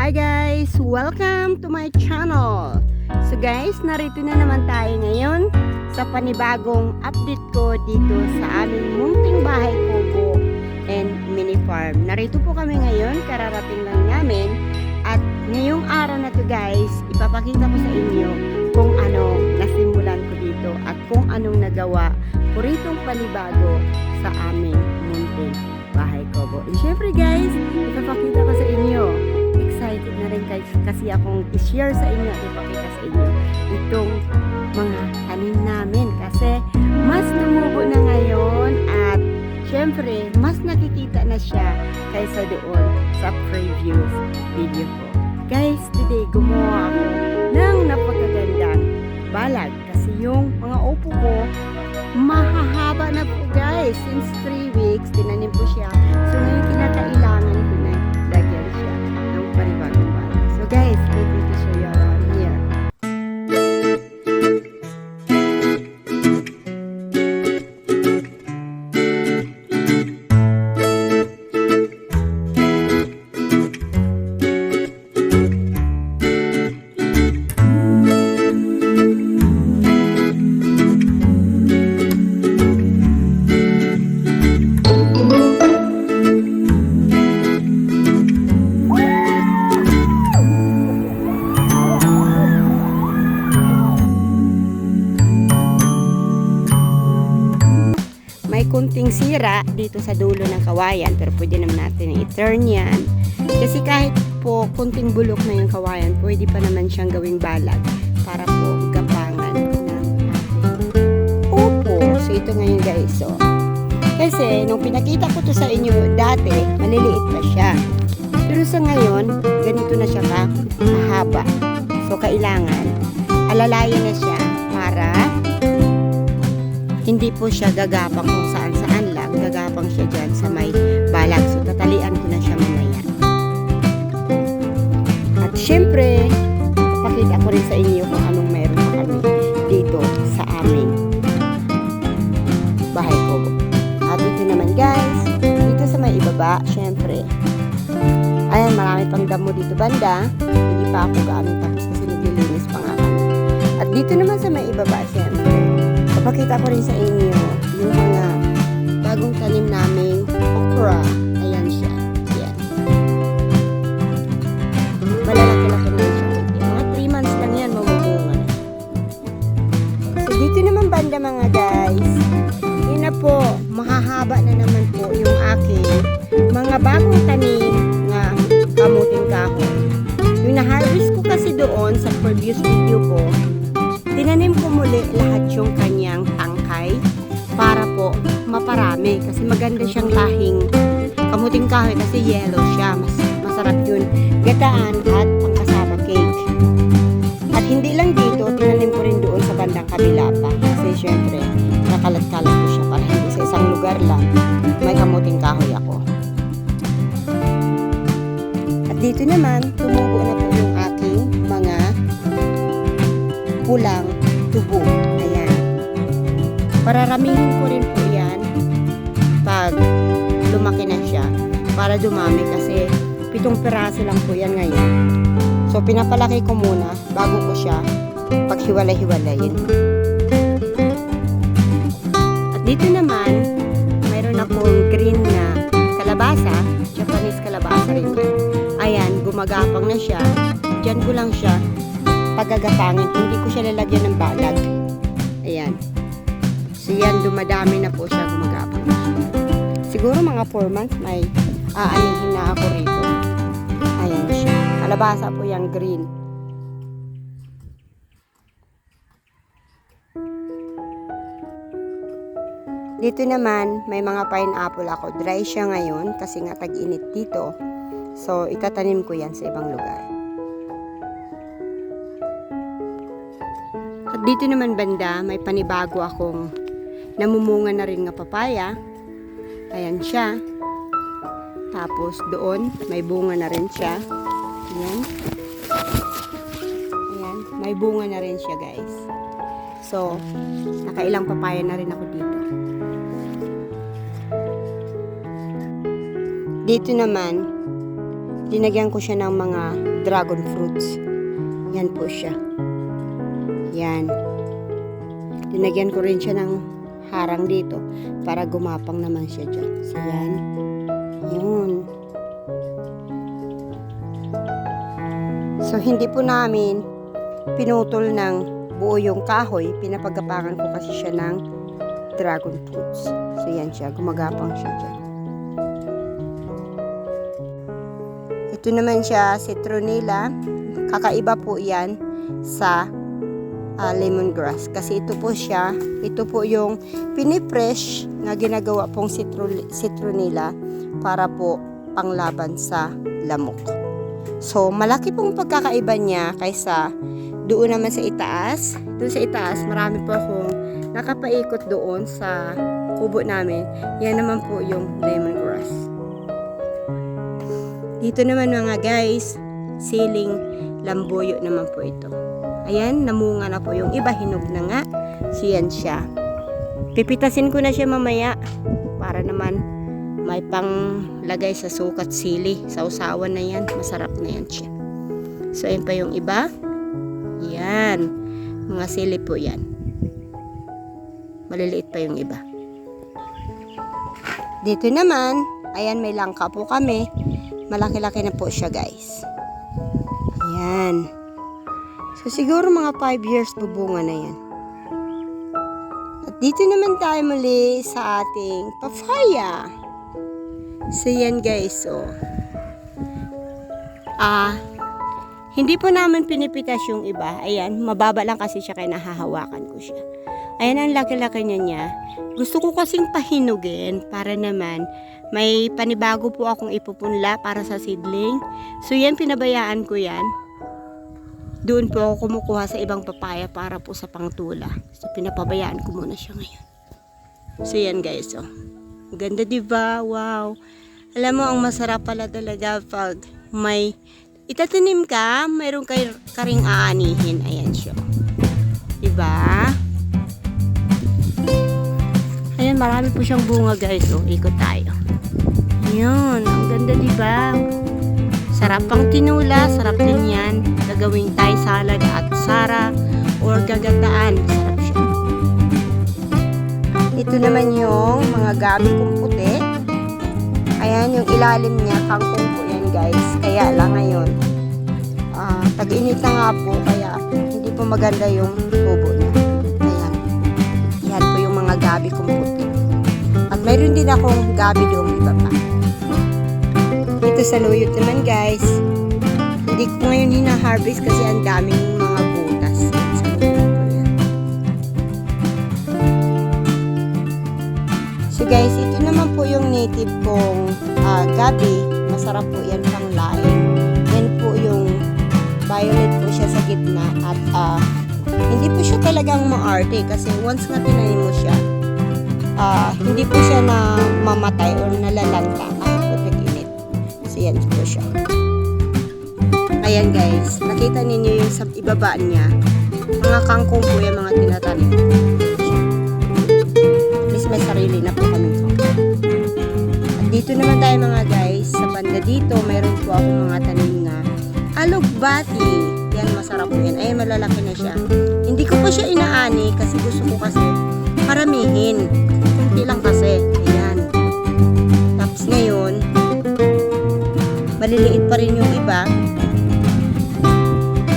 Hi guys! Welcome to my channel! So guys, narito na naman tayo ngayon sa panibagong update ko dito sa aming munting bahay kubo and mini farm. Narito po kami ngayon, kararating lang namin at ngayong araw na to guys, ipapakita ko sa inyo kung ano nasimulan ko dito at kung anong nagawa ko ritong panibago sa aming munting bahay kubo. And syempre guys, ipapakita ko sa inyo. Excited na rin kasi akong i-share sa inyo at ipakita sa inyo itong mga tanim namin kasi mas tumubo na ngayon at syempre mas nakikita na siya kaysa doon sa previous video ko. Guys, today gumawa ako ng napakagandang balag kasi yung mga upo ko mahahaba na po guys. Since 3 weeks tinanim po siya, so ngayon kinakailangan ko na lagyan siya ng panibagong balag. So guys, let me to show you around here. May kunting sira dito sa dulo ng kawayan pero pwede naman natin i-turn yan kasi kahit po kunting bulok na yung kawayan pwede pa naman siyang gawing balag para po gapangan ng upo. So ito ngayon guys, so kasi nung pinakita ko to sa inyo dati maliliit pa siya pero sa ngayon ganito na siya kahaba. So kailangan alalayan na siya para hindi po siya gagapang kung saan lang. Gagapang siya dyan sa may balag. So, tatalian ko na siya mamaya. At syempre, pakita ko rin sa inyo kung anong meron pa kami dito sa aming bahay kubo. At dito naman guys, dito sa may ibaba, syempre, ayan, marami pang damo dito banda. Hindi pa ako gamit tapos kasi naglilinis pa nga kami. At dito naman sa may ibaba, syempre, papakita ko rin sa inyo yung mga bagong tanim naming okra. Ayan siya. Ayan. Malalaki-laki na siya. Mga 3 months lang yan, mamumunga. So, dito naman banda mga guys. Yun na po, mahahaba na naman po yung aking mga bagong tanim na kamuting kahoy. Yung na-harvest ko kasi doon sa previous video ko, tinanim ko muli lahat yung kanyang tangkay para po maparami kasi maganda siyang lahing kamuting kahoy kasi yellow siya. Masarap yun gataan at pangkasama cake. At hindi lang dito, tinanim ko rin doon sa bandang kabila pa kasi syempre nakalat-kalat ko siya para hindi sa isang lugar lang may kamuting kahoy ako. At dito naman, tumubo na po yung aking mga pulang tubo. Ayan. Pararamihin ko rin po yan pag lumaki na siya para dumami kasi 7 piraso lang po yan ngayon. So, pinapalaki ko muna bago ko siya paghiwalay-hiwalayin. At dito naman, mayroon akong green na kalabasa, Japanese kalabasa rin. Ayan, gumagapang na siya. Diyan ko lang siya pagagapangin. Hindi ko siya lalagyan ng balag. Ayan. So yan, dumadami na po siya, gumagapang na siya. Siguro mga 4 months may aanihin na ako rito. Ayan siya. Kalabasa po yung green. Dito naman, may mga pineapple ako. Dry siya ngayon kasi nga tag-init dito. So, itatanim ko yan sa ibang lugar. At dito naman banda, may panibago akong namumunga na rin nga papaya. Ayan siya. Tapos doon, may bunga na rin siya. Ayan. Ayan. May bunga na rin siya guys. So, nakailang papaya na rin ako dito. Dito naman, linagyan ko siya ng mga dragon fruits. Yan po siya. Yan. Linagyan ko rin siya ng harang dito para gumapang naman siya dyan. So, yan. Yun. So, hindi po namin pinutol ng buo yung kahoy. Pinapagapangan ko kasi siya ng dragon fruits. So, yan siya. Gumagapang siya dyan. Ito naman siya, citronella. Kakaiba po yan sa lemongrass. Kasi ito po yung pinipresh na ginagawa pong citronella para po panglaban sa lamok. So, malaki pong pagkakaiba niya kaysa doon naman sa itaas. Doon sa itaas, marami po akong nakapaikot doon sa kubo namin. Yan naman po yung lemongrass. Dito naman mga guys, siling lambuyo naman po ito. Ayan, namunga na po yung iba, hinog na nga. So yan siya. Pipitasin ko na siya mamaya para naman may panglagay sa sukat sili. Sausawan na yan, masarap na yan siya. So ayan pa yung iba. Yan, mga sili po yan. Maliliit pa yung iba. Dito naman, ayan may langka po kami. Malaki-laki na po siya guys. Ayan. So siguro mga 5 years bubunga na yan. At dito naman tayo muli sa ating papaya. So yan guys. So, hindi po namin pinipitas yung iba. Ayan, mababa lang kasi siya kaya nahahawakan ko siya. Ayan ang laki-laki niya. Gusto ko kasing pahinugin para naman may panibago po akong ipupunla para sa seedling. So yan, pinabayaan ko yan. Doon po ako kumukuha sa ibang papaya para po sa pangtula. So pinapabayaan ko muna siya ngayon. So yan guys, oh. Ganda diba? Wow. Alam mo, ang masarap pala talaga pag may itatanim ka, mayroon ka ring aanihin. Ayan siya. Diba? Ayan, marami po siyang bunga guys. Oh, ikot tayo. Ayan, ang ganda diba? Sarap pang tinula, sarap din yan. Gagawing Thai salad at sara or gagataan. Sarap siya. Ito naman yung mga gabi kong puti. Ayan, yung ilalim niya, kangkong po yan guys. Kaya lang ngayon, tag-init na nga po, kaya hindi po maganda yung tubo niya. Ayan. Yan po yung mga gabi kong puti. At mayroon din akong gabi doong iba pa. Dito sa luyot naman guys, hindi ko ngayon hina-harvest kasi ang daming mga butas sa luyot ko yan. So guys, ito naman po yung native kong gabi. Masarap po yan pang laing. Yan po yung violet po siya sa gitna at hindi po siya talagang maarte kasi once na tinanim mo siya, hindi po siya na mamatay or nalalanta kahit po tag-init. So yan po siya. Ayan guys, nakita ninyo yung sa ibaba niya, mga kangkong po yung mga tinatanim ko. At least may sarili na po kaming kangkong. At dito naman tayo mga guys, sa banda dito mayroon po akong mga tanim na alugbati. Yan, masarap po yan. Ay, malalaki na siya. Hindi ko pa siya inaani kasi gusto ko kasi paramihin. Hindi lang kasi. Ayan. Tapos ngayon, maliliit pa rin yung iba.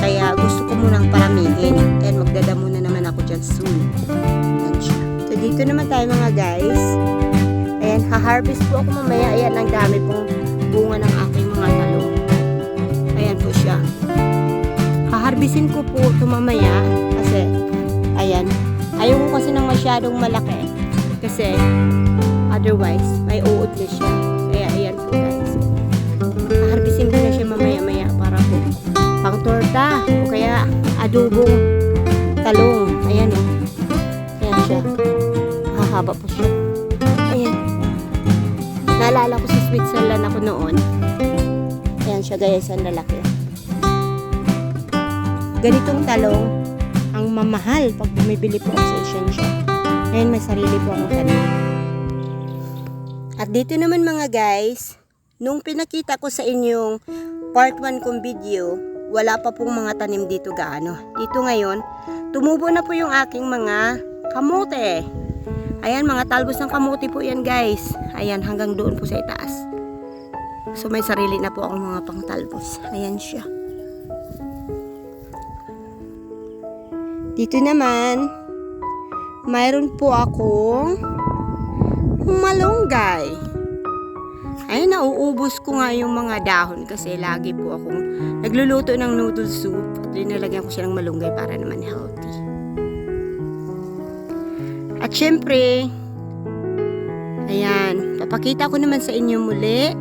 Kaya gusto ko munang paramihin. And magdadamo na naman ako dyan soon. Ayan siya. So, dito naman tayo mga guys. Ayan, ha-harvest po ako mamaya. Ayan, ang dami pong bunga ng aking mga talong. Ayan po siya. Haharbisin ko po ito mamaya kasi ayan, ayoko kasi ng masyadong malaki kasi otherwise may uod na siya. Kaya ayan po guys, haharbisin ko na siya mamaya para po pang torta o kaya adobong talong. Ayan o, ayan siya, hahaba po siya. Ayan, naalala ko sa Switzerland ako noon. Ayan siya guys, ang lalaki. Ganitong talong ang mamahal pag bumibili po ako sa Asian shop. Ngayon may sarili po akong tanim. At dito naman mga guys, nung pinakita ko sa inyong part 1 kong video, wala pa pong mga tanim dito gaano. Dito ngayon, tumubo na po yung aking mga kamote. Ayan, mga talbos ng kamote po yan guys. Ayan, hanggang doon po sa itaas. So may sarili na po akong mga pangtalbos. Ayan siya. Dito naman, mayroon po akong malunggay. Ay, nauubos ko nga yung mga dahon kasi lagi po akong nagluluto ng noodle soup at linalagyan ko siya ng malunggay para naman healthy. At syempre, ayan, papakita ko naman sa inyo muli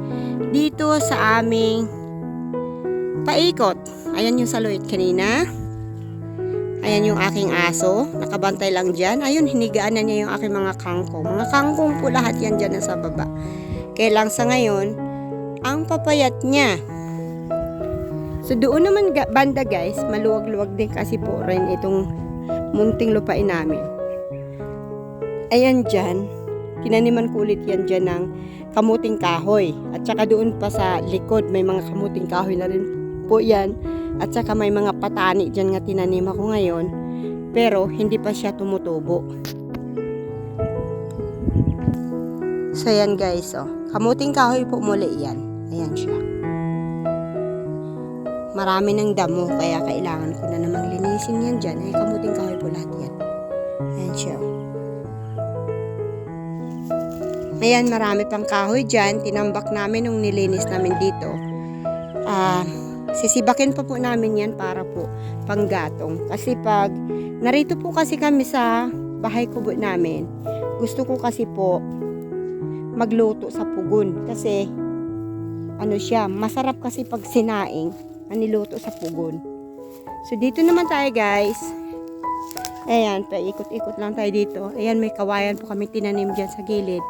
dito sa aming paikot. Ayan yung saluit kanina. Ayan yung aking aso, nakabantay lang dyan. Ayun, hinigaan na niya yung aking mga kangkong. Mga kangkong po lahat yan dyan nasa baba. Kaya lang sa ngayon, ang papayat niya. So doon naman banda guys, maluwag-luwag din kasi po rin itong munting lupain namin. Ayan dyan, kinaniman ko ulit yan dyan ng kamuting kahoy. At saka doon pa sa likod, may mga kamuting kahoy na rin po yan. At saka may mga patani dyan nga tinanim ako ngayon. Pero hindi pa siya tumutubo. So yan guys, oh. Kamuting kahoy po muli yan. Ayan siya. Marami ng damo, kaya kailangan ko na namang linisin yan dyan. Ay, kamuting kahoy po lahat yan. Ayan siya. Ayan, marami pang kahoy dyan. Tinambak namin nung nilinis namin dito. Sisibakin pa po namin yan para po panggatong. Kasi pag narito po kasi kami sa bahay kubo namin, gusto ko kasi po magluto sa pugon. Kasi ano siya, masarap kasi pag sinaing ang niluto sa pugon. So dito naman tayo guys. Ayan, paikot-ikot lang tayo dito. Ayan, may kawayan po kami tinanim dyan sa gilid.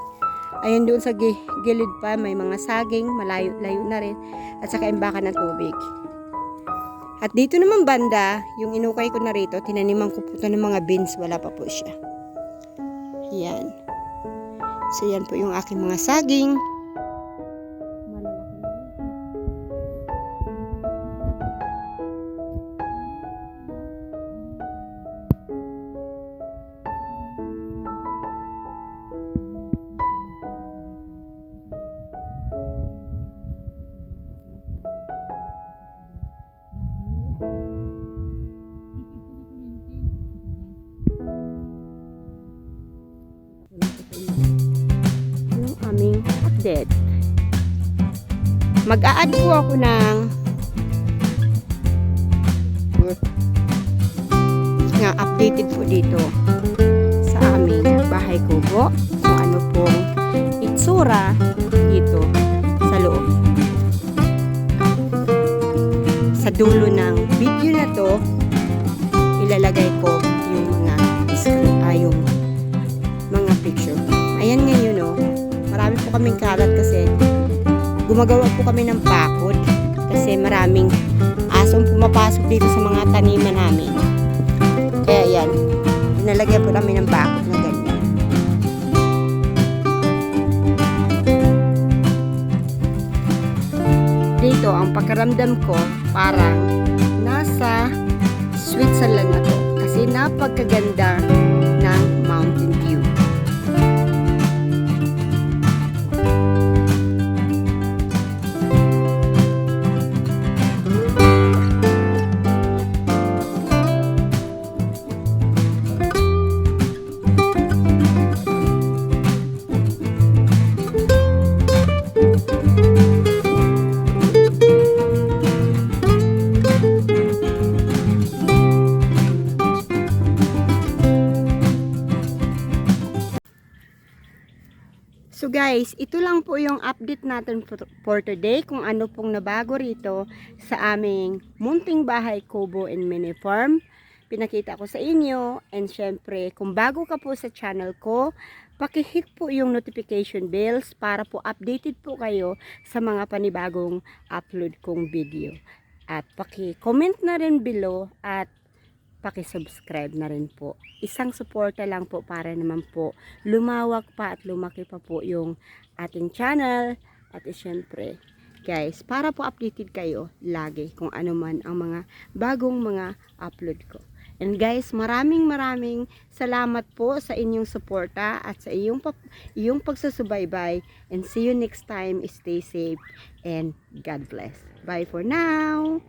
Ayun doon sa gilid pa, may mga saging, malayo-layo na rin. At saka imbakan ng tubig. At dito naman banda, yung inukay ko na rito, tinaniman ko po ito ng mga beans, wala pa po siya. Yan. So yan po yung aking mga saging. Yung aming update. Mag-a-add po ako ng updated po dito sa aming bahay kubo kung ano pong itsura dito sa loob. Sa dulo ng video na to, ilalagay ko yung mga yung mga picture. Ayan ngayon, no? Marami po kaming kalat kasi gumagawa po kami ng bakod kasi maraming asong pumapasok dito sa mga taniman namin. Kaya yan, pinalagyan po namin ng bakod na ganyan. Dito, ang pakiramdam ko parang nasa Switzerland na to kasi napagkaganda ng mountain view. So guys, ito lang po yung update natin for today kung ano pong nabago rito sa aming munting bahay kubo and mini farm. Pinakita ko sa inyo, and syempre kung bago ka po sa channel ko, paki-hit po yung notification bells para po updated po kayo sa mga panibagong upload kong video. At paki-comment na rin below at paki-subscribe na rin po. Isang suporta lang po para naman po lumawak pa at lumaki pa po yung ating channel At syempre, guys, para po updated kayo lagi kung ano man ang mga bagong mga upload ko. And guys, maraming salamat po sa inyong suporta at sa iyong pagsusubaybay. And see you next time. Stay safe and God bless. Bye for now!